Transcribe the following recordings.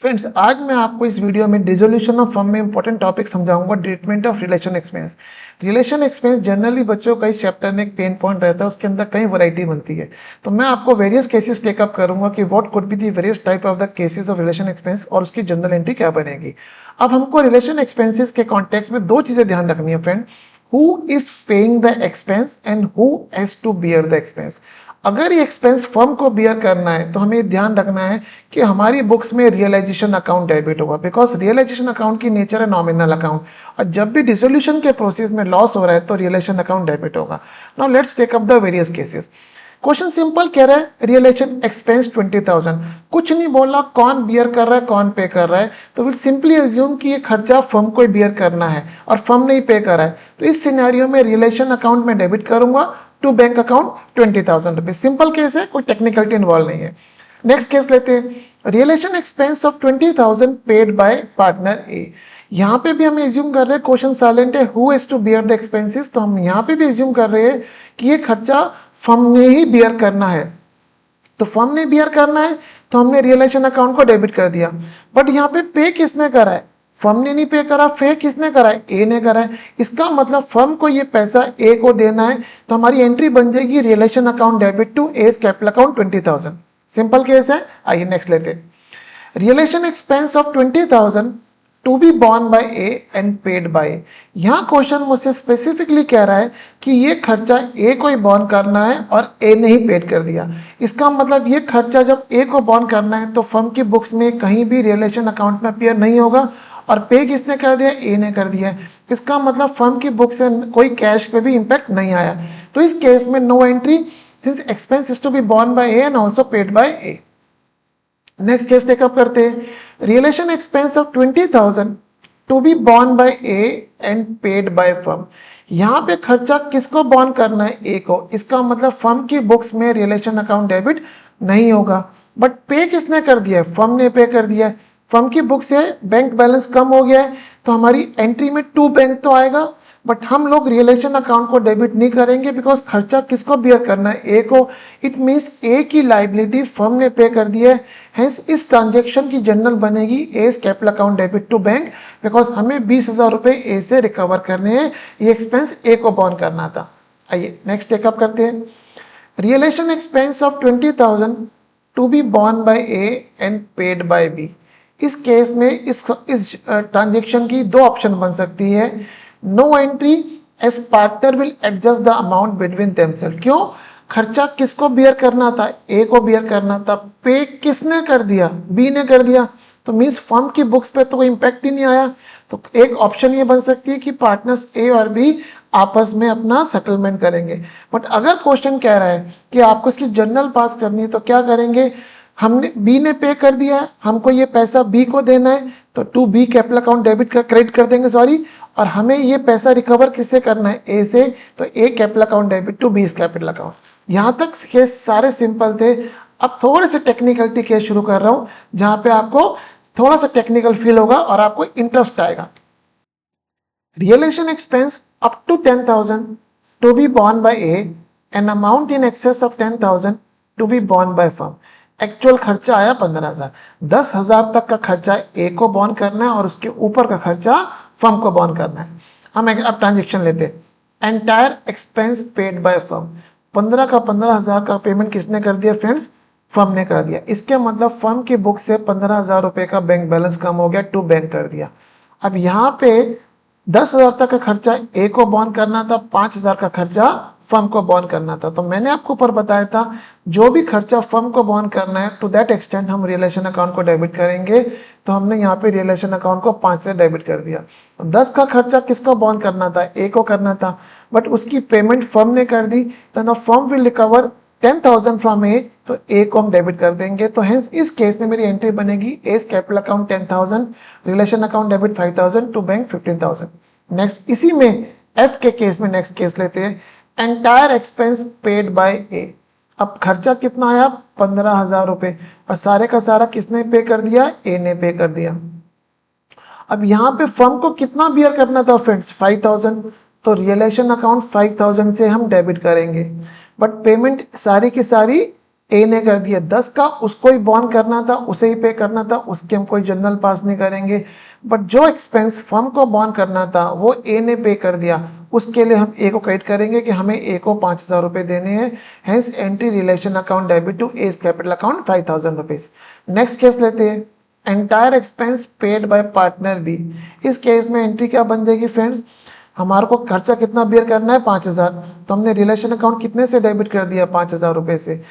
Friends, आज मैं आपको इस वीडियो में डिसोल्यूशन ऑफ फर्म में इंपॉर्टेंट टॉपिक समझाऊंगा। Treatment of relation expense. Relation expense generally बच्चों का इस चैप्टर में एक पेन पॉइंट रहता है, उसके अंदर कई वैरायटी बनती है। तो मैं आपको वेरियस केसेस टेकअप करूंगा कि what could be the various type of the cases of relation expense और उसकी जनरल एंट्री क्या बनेगी। अब हमको रिलेशन एक्सपेंसेस के कॉन्टेक्स्ट में दो चीजें ध्यान रखनी है friend. Who is paying the expense and who has to bear the expense. अगर ये एक्सपेंस फर्म को बियर करना है तो हमें ध्यान रखना है कि हमारी बुक्स में रियलाइजेशन अकाउंट डेबिट होगा, बिकॉज रियलाइजेशन अकाउंट की नेचर है नॉमिनल अकाउंट, और जब भी डिसोल्यूशन के प्रोसेस में लॉस हो रहा है तो रियलाइजेशन अकाउंट डेबिट होगा। Now let's take up the various cases. Question simple कह रहा है रियलाइजेशन एक्सपेंस 20,000, कुछ नहीं बोला कौन बियर कर रहा है कौन पे कर रहा है, तो विल सिंपली अज्यूम कि ये खर्चा फर्म को बियर करना है और फर्म नहीं पे कर रहा है। तो इस सिनेरियो में रियलाइजेशन अकाउंट में डेबिट करूंगा to bank account 20,000 rupees. Simple case है, कोई टेक्निकलिटी इन्वॉल्व नहीं है। नेक्स्ट केस लेते हैं। Realisation expense of 20,000 paid by partner A. यहाँ पे भी हम एज्यूम कर रहे हैं, क्वेश्चन साइलेंट है, who has to bear the expenses, तो हम यहाँ पे भी एज्यूम कर रहे हैं कि ये खर्चा फर्म ने ही बियर करना है। तो फर्म ने बियर करना है तो हमने रियलाइजेशन अकाउंट को डेबिट कर दिया। बट यहाँ पे पे किसने करा है? फर्म ने नहीं पे करा, पे किसने करा है? ए ने करा है। इसका मतलब फर्म को ये पैसा ए को देना है, तो हमारी एंट्री बन जाएगी realisation account debit to A's capital account 20,000। Simple case है। आइए नेक्स्ट लेते हैं। Realisation expense of 20,000 to be borne by A and paid by. यहाँ क्वेश्चन मुझसे स्पेसिफिकली कह रहा है कि ये खर्चा ए को ही बॉर्न करना है और ए ने ही पेड कर दिया। इसका मतलब ये खर्चा जब ए को बॉर्न करना है तो फर्म की बुक्स में कहीं भी रियलाइजेशन अकाउंट में अपीयर नहीं होगा, और पे किसने कर दिया? ए ने कर दिया है। इसका मतलब फर्म की बुक से कोई कैश पे भी इंपैक्ट नहीं आया। तो इस केस में no entry, since expense is to be borne by A and also paid by A. Next case take up करते हैं। Realisation expense of 20,000 to be borne by A and paid by firm. यहाँ पे खर्चा किसको born करना है? ए को। इसका मतलब फर्म की बुक्स में रियलाइजेशन अकाउंट डेबिट नहीं होगा। बट पे किसने कर दिया है? फर्म ने पे कर दिया है। फर्म की बुक से बैंक बैलेंस कम हो गया है तो हमारी एंट्री में टू बैंक तो आएगा, बट हम लोग रियलाइजेशन अकाउंट को डेबिट नहीं करेंगे, बिकॉज खर्चा किसको बियर करना है? ए को। इट मींस ए की लाइबिलिटी फर्म ने पे कर दी है। हेंस इस ट्रांजेक्शन की जनरल बनेगी A's capital account debit to bank, because हमें 20,000 रुपए ए से रिकवर करने हैं। ये एक्सपेंस ए को बॉर्न करना था। आइए नेक्स्ट टेकअप करते हैं। Realisation expense of 20,000 to be borne by A and paid by B. इस केस में इस ट्रांजेक्शन की दो ऑप्शन बन सकती है। No entry, as partner will adjust the amount between themselves. क्यों? खर्चा किसको बियर करना था? ए को बियर करना था। पे किसने कर दिया? बी ने कर दिया। तो मींस फर्म की बुक्स पे तो कोई इंपैक्ट ही नहीं आया। तो एक ऑप्शन ये बन सकती है कि पार्टनर्स ए और बी आपस में अपना सेटलमेंट करेंगे। बट अगर क्वेश्चन कह रहा है कि आपको इसकी जनरल पास करनी है तो क्या करेंगे? हमने बी ने पे कर दिया है, हमको ये पैसा बी को देना है, तो to B capital account debit कर क्रेडिट कर देंगे, सॉरी। और हमें ये पैसा रिकवर किससे करना है? ए से। तो A capital account debit to B capital account. यहाँ तक केस सारे सिंपल थे। अब थोड़े से टेक्निकलिटी केस शुरू कर रहा हूँ, जहां पे आपको थोड़ा सा टेक्निकल फील होगा और आपको इंटरेस्ट आएगा। Realisation expense up to 10,000 to be borne by A and amount in excess of 10,000 to be borne by firm. Actual खर्चा आया 15,000। 10,000 तक का खर्चा ए को बॉर्न करना है और उसके ऊपर का खर्चा फर्म को बॉर्न करना है। हम अब ट्रांजेक्शन लेते हैं। Entire expense paid by firm. 15 का 15,000 का पेमेंट किसने कर दिया फ्रेंड्स? फर्म ने कर दिया। इसके मतलब फर्म की बुक से 15,000 रुपए का बैंक बैलेंस कम हो गया, टू बैंक कर दिया। अब यहाँ पे 10,000 तक का खर्चा ए को बॉर्न करना था, 5,000 का खर्चा फर्म को बॉर्न करना था। तो मैंने आपको ऊपर बताया था जो भी खर्चा फर्म को बॉर्न करना है टू दैट एक्सटेंट हम रियलाइजेशन अकाउंट को डेबिट करेंगे। तो हमने यहाँ पे रियलाइजेशन अकाउंट को 5 से डेबिट कर दिया। 10 का खर्चा किसको बॉर्न करना था? ए को करना था, बट उसकी पेमेंट फर्म ने कर दी। तो the firm will recover 10,000 from A, तो ए को हम डेबिट कर देंगे। तो हेंस इस केस में मेरी एंट्री बनेगी A's capital account 10,000, realisation account debit 5,000 to bank 15,000। Next इसी में एफ के केस में नेक्स्ट केस लेते हैं। एंटायर एक्सपेंस पेड बाय ए। अब खर्चा कितना आया? 15,000 रुपए, और सारे का सारा किसने पे कर दिया? ए ने पे कर दिया। अब यहाँ पे फर्म को कितना बियर करना था फ्रेंड्स? 5,000। तो रियलाइजेशन अकाउंट 5,000 से हम डेबिट करेंगे, बट पेमेंट सारी की सारी ए ने कर दिया 10 का, उसको ही बॉन्ड करना था, उसे ही पे करना था, उसके हम कोई जनरल पास नहीं करेंगे। बट जो एक्सपेंस फर्म को बॉन्ड करना था वो ए ने पे कर दिया, उसके लिए हम ए को क्रेडिट करेंगे कि हमें ए को 5,000 रुपये देने हैं। Hence entry realisation account debit to A's capital account 5,000 rupees. Next case लेते हैं, entire expense paid by partner B. इस केस में एंट्री क्या बन जाएगी फ्रेंड्स, हमारे को खर्चा कितना बियर करना है 5,000, तो हमने रिलेशन अकाउंट कितने से डेबिट कर दिया 5,000 रुपए से,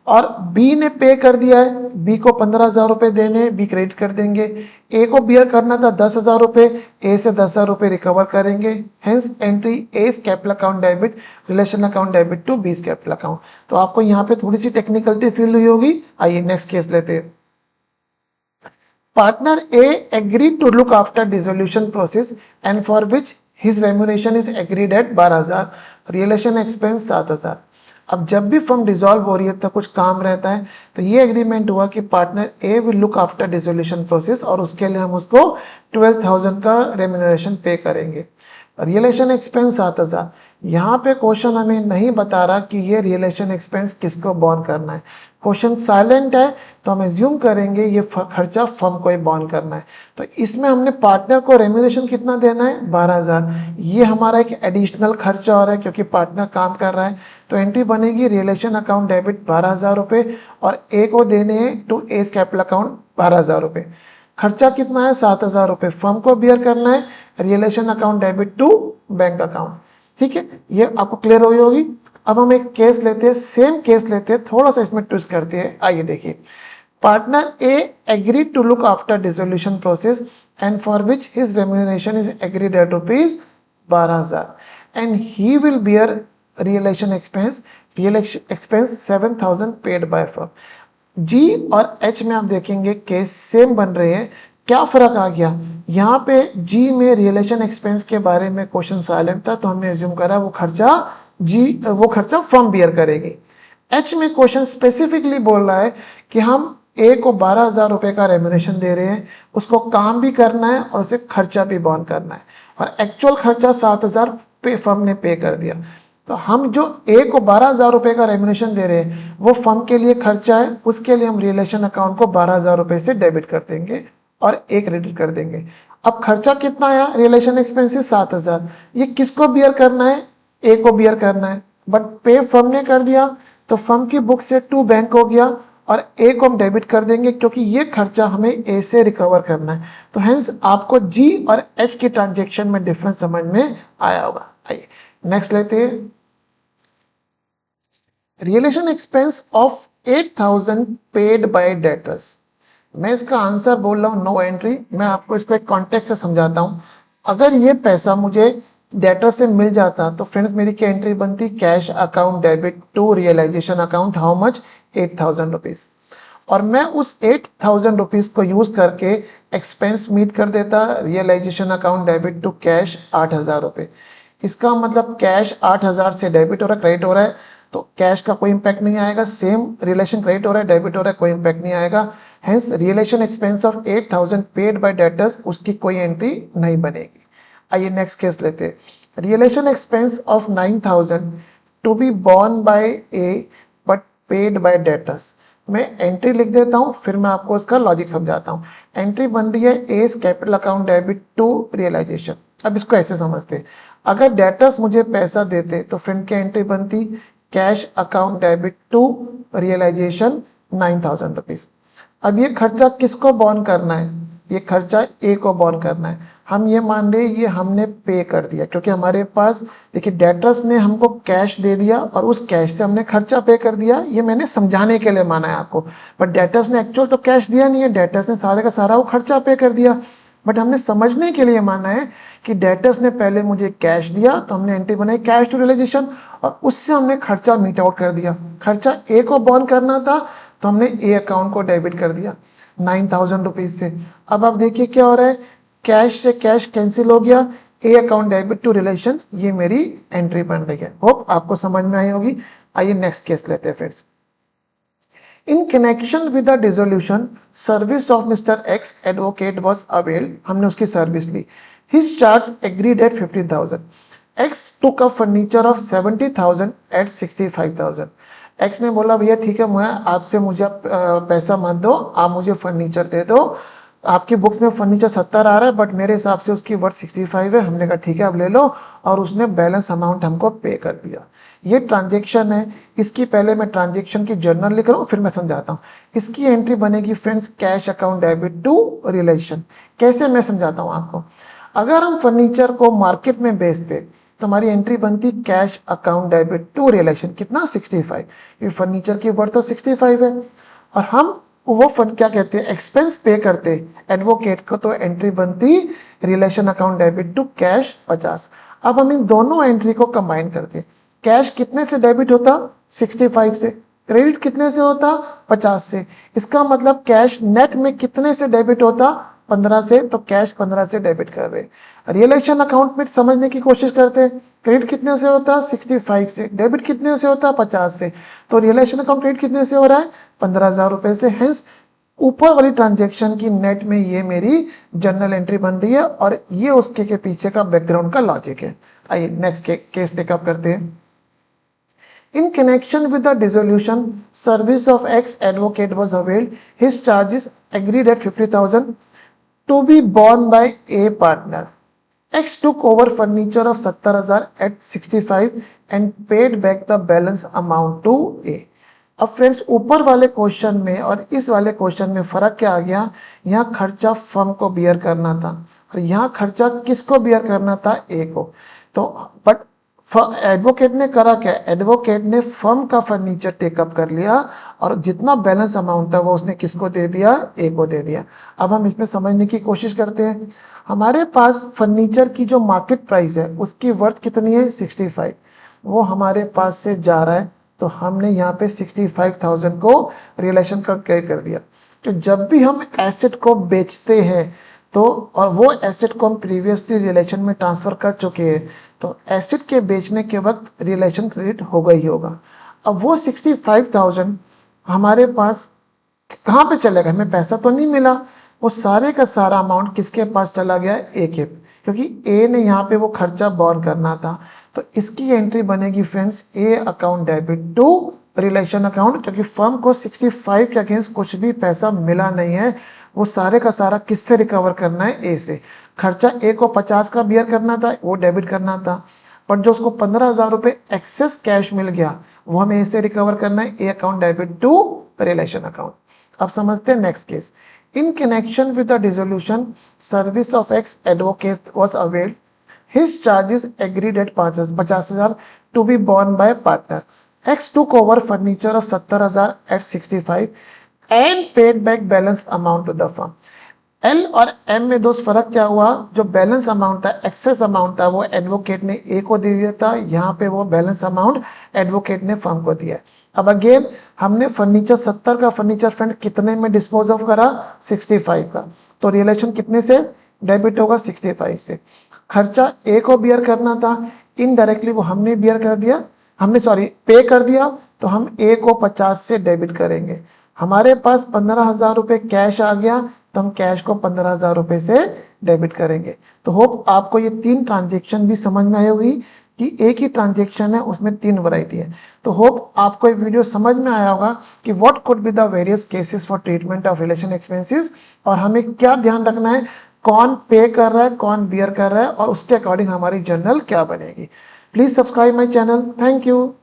और बी ने पे कर दिया है, बी को 15,000 रुपए देने, बी क्रेडिट कर देंगे। ए को बियर करना था 10,000 रुपए, ए से 10,000 रुपए रिकवर करेंगे। Hence entry A's capital account debit realisation account debit to B's capital account. तो आपको यहाँ पे थोड़ी सी टेक्निकलिटी फील हुई होगी। आइए नेक्स्ट केस लेते हैं। Partner A agreed to look after dissolution process and for which his remuneration is agreed at 12,000, realisation expense 7,000। अब जब भी फर्म डिसॉल्व हो रही है तो कुछ काम रहता है, तो ये एग्रीमेंट हुआ कि partner A will look after dissolution process और उसके लिए हम उसको 12,000 का रेम्यूनरेशन पे करेंगे। Relation expense 7,000। यहाँ पे क्वेश्चन हमें नहीं बता रहा कि ये रिलेशन एक्सपेंस किसको बॉन्ड करना है, क्वेश्चन साइलेंट है, तो हम एज्यूम करेंगे ये खर्चा फर्म को ही बॉन्ड करना है। तो इसमें हमने पार्टनर को रेम्यूनरेशन कितना देना है 12,000, ये हमारा एक एडिशनल खर्चा हो रहा है क्योंकि पार्टनर काम कर रहा है। तो एंट्री बनेगी रिलेशन अकाउंट डेबिट 12,000 रुपये और ए को देने हैं टू एज कैपिटल अकाउंट 12,000 रुपये। खर्चा कितना है 7,000 रुपये, फर्म को बियर करना है, realisation account debit to bank account. ठीक है, ये आपको क्लियर हुई होगी। अब हम एक केस लेते हैं, सेम केस लेते हैं, थोड़ा सा इसमें ट्विस्ट करते हैं। आइए देखिए, partner A agreed to look after dissolution process and for which his remuneration is agreed at rupees 12,000 and he will bear relation expense 7,000 paid by firm. G और एच में आप देखेंगे केस सेम बन रहे हैं। क्या फर्क आ गया, यहाँ पे जी में रिलेशन एक्सपेंस के बारे में क्वेश्चन साइलेंट था, तो हमने एज्यूम करा वो खर्चा फर्म बियर करेगी। एच में क्वेश्चन स्पेसिफिकली बोल रहा है कि हम ए को 12,000 रुपए का रेम्यूनरेशन दे रहे हैं, उसको काम भी करना है और उसे खर्चा भी बॉन्ड करना है, और एक्चुअल खर्चा 7,000 पे फर्म ने पे कर दिया। तो हम जो ए को 12,000 रुपए का रेम्यूनरेशन दे रहे हैं वो फर्म के लिए खर्चा है, उसके लिए हम रिलेशन अकाउंट को 12,000 रुपए से डेबिट कर देंगे और ए क्रेडिट कर देंगे। अब खर्चा कितना आया, रिलेशन एक्सपेंसेस 7,000, ये किसको बियर करना है, ए को बियर करना है, बट पे फर्म ने कर दिया तो फर्म की बुक से टू बैंक हो गया और ए को हम डेबिट कर देंगे क्योंकि ये खर्चा हमें ए से रिकवर करना है। तो हेंस आपको जी और एच की ट्रांजेक्शन में डिफरेंस समझ में आया होगा। आइए नेक्स्ट लेते हैं, realisation expense of 8,000 paid by debtors. मैं इसका आंसर बोल रहा हूँ नो एंट्री, मैं आपको इसको एक कॉन्टेक्स्ट से समझाता हूँ। अगर ये पैसा मुझे डेटर से मिल जाता तो फ्रेंड्स मेरी क्या एंट्री बनती, cash account debit to realisation account how much 8,000 rupees, और मैं उस 8,000 रुपीज को यूज करके एक्सपेंस मीट कर देता, realisation account debit to cash 8,000 रुपये। इसका मतलब कैश 8,000 से डेबिट हो रहा है, क्रेडिट हो रहा है, तो कैश का कोई इंपैक्ट नहीं आएगा, सेम रिलेशन क्रेडिट हो रहा है डेबिट हो रहा है, कोई इंपैक्ट नहीं आएगा। Hence relation expense of 8,000 paid by debtors, उसकी कोई एंट्री नहीं बनेगी। आइए नेक्स्ट केस लेते हैं, realisation expense of 9,000 to be borne by A but paid by debtors. मैं एंट्री लिख देता हूँ फिर मैं आपको इसका लॉजिक समझाता हूँ। एंट्री बन रही है A's capital account debit to realisation. अब इसको ऐसे समझते हैं, अगर डेटर्स मुझे पैसा देते तो फ्रेंड की एंट्री बनती cash account debit to realisation 9,000 rupees. अब ये खर्चा किसको बॉर्न करना है, ये खर्चा ए को बॉर्न करना है। हम ये मान रहे ये हमने पे कर दिया क्योंकि हमारे पास देखिए डेटर्स ने हमको कैश दे दिया और उस कैश से हमने खर्चा पे कर दिया, ये मैंने समझाने के लिए माना है आपको। बट डेटर्स ने एक्चुअल तो कैश दिया नहीं है, डेटर्स ने सारे का सारा वो खर्चा पे कर दिया। बट हमने समझने के लिए माना है कि डेटर्स ने पहले मुझे कैश दिया तो हमने एंट्री बनाई कैश टू रियलाइजेशन और उससे हमने खर्चा मीट आउट कर दिया। खर्चा ए को बॉर्न करना था तो हमने ए अकाउंट को डेबिट कर दिया 9,000 रुपीज से। अब आप देखिए क्या हो रहा है, कैश से कैश कैंसिल हो गया, A account debit to realisation, ये मेरी एंट्री बन रही है। होप आपको समझ में आई होगी। आइए नेक्स्ट केस लेते हैं friends. In connection with the dissolution service of mister X advocate was availed, हमने उसकी सर्विस ली। His charge agreed at 15,000। X took a furniture of 70,000 at 65,000 X ने बोला भैया ठीक है, मैं आपसे मुझे आप पैसा मत दो, आप मुझे फर्नीचर दे दो, आपकी बुक्स में फर्नीचर 70 आ रहा है बट मेरे हिसाब से उसकी वर्थ 65 है। हमने कहा ठीक है अब ले लो, और उसने बैलेंस अमाउंट हमको पे कर दिया। ये ट्रांजेक्शन है। इसकी पहले मैं ट्रांजेक्शन की जर्नल लिख रहा हूँ, फिर मैं समझाता हूँ। इसकी एंट्री बनेगी friends cash account debit to realisation. कैसे, मैं समझाता हूँ आपको। अगर हम फर्नीचर को मार्केट में बेचते तो हमारी एंट्री बनती cash account debit to realisation, कितना 65। ये फर्नीचर की वर्थ तो 65 है, और हम वो फंड क्या कहते हैं एक्सपेंस पे करते एडवोकेट को, तो एंट्री बनती realisation account debit to cash 50। अब हम इन दोनों एंट्री को कंबाइन करते, कैश कितने से डेबिट होता 65 से, क्रेडिट कितने से होता 50 से। इसका मतलब कैश नेट में कितने से डेबिट होता 15 से, तो कैश 15 से डेबिट कर रहे। रिलेशन अकाउंट में समझने की कोशिश करते हैं, क्रेडिट कितने से होता 65 से, डेबिट कितने से होता 50 से, तो रिलेशन अकाउंट क्रेडिट कितने से हो रहा है 15,000 रुपए से। हेंस ऊपर वाली ट्रांजेक्शन की नेट में ये मेरी जर्नल एंट्री बन रही है, और ये उसके के पीछे का बैकग्राउंड का लॉजिक है। आइए नेक्स्ट केस टेकअप करते हैं। In connection with the dissolution, service of ex-advocate was availed. His charges agreed at 50,000 to be borne by a partner. X took over furniture of 70,000 at 65 and paid back the balance amount to A. अब friends ऊपर वाले question में और इस वाले question में फ़र्क क्या आ गया, यहाँ खर्चा फर्म को बियर करना था और यहाँ खर्चा किसको बियर करना था, ए को। तो बट एडवोकेट ने करा क्या, एडवोकेट ने फर्म का फर्नीचर टेकअप कर लिया और जितना बैलेंस अमाउंट था वो उसने किसको दे दिया, ए को दे दिया। अब हम इसमें समझने की कोशिश करते हैं। हमारे पास फर्नीचर की जो मार्केट प्राइस है उसकी वर्थ कितनी है 65, वो हमारे पास से जा रहा है, तो हमने यहाँ पे 65,000 को रिलेशन का क्रेडिट कर दिया। तो जब भी हम एसेट को बेचते हैं तो, और वो एसेट को हम प्रीवियसली रिलेशन में ट्रांसफ़र कर चुके हैं, तो एसेट के बेचने के वक्त रिलेशन क्रेडिट होगा ही होगा। अब वो 65,000 हमारे पास कहाँ पे चले गए, हमें पैसा तो नहीं मिला, वो सारे का सारा अमाउंट किसके पास चला गया, ए के, क्योंकि ए ने यहाँ पे वो खर्चा बॉर्न करना था। तो इसकी एंट्री बनेगी friends A account debit to realisation account, क्योंकि फर्म को 65 के अगेंस्ट कुछ भी पैसा मिला नहीं है, वो सारे का सारा किससे रिकवर करना है, ए से। खर्चा ए को 50 का बियर करना था, वो डेबिट करना था, पर जो उसको 15,000 रुपये एक्सेस कैश मिल गया वो हमें ए से रिकवर करना है, A account debit to realisation account. अब समझते हैं next case. In connection with the dissolution, service of X advocate was availed. His charges agreed at 50,000 to be borne by partner. X took over furniture of 70,000 at 65 and paid back balance amount to the firm. L और M में दोस्त फर्क क्या हुआ, जो balance amount था, excess amount था, वो एडवोकेट ने ए को दे दिया था, यहाँ पे वो बैलेंस अमाउंट एडवोकेट ने फर्म को दिया। अब अगेन हमने फर्नीचर 70 का फर्नीचर फ्रेंड कितने में डिस्पोज ऑफ करा 65 का, तो रिलेशन कितने से डेबिट होगा 65 से। खर्चा ए को बियर करना था, इनडायरेक्टली वो हमने बियर कर दिया, हमने पे कर दिया, तो हम ए को 50 से डेबिट करेंगे। हमारे पास 15,000 रुपये कैश आ गया, तो हम कैश को 15,000 रुपये से डेबिट करेंगे। तो होप आपको ये 3 ट्रांजेक्शन भी समझ में आई होगी कि एक ही ट्रांजेक्शन है उसमें 3 वैरायटी है। तो होप आपको ये वीडियो समझ में आया होगा कि what could be the various cases for treatment of realisation expenses, और हमें क्या ध्यान रखना है, कौन पे कर रहा है, कौन बियर कर रहा है, और उसके अकॉर्डिंग हमारी जर्नल क्या बनेगी। Please subscribe my channel. Thank you.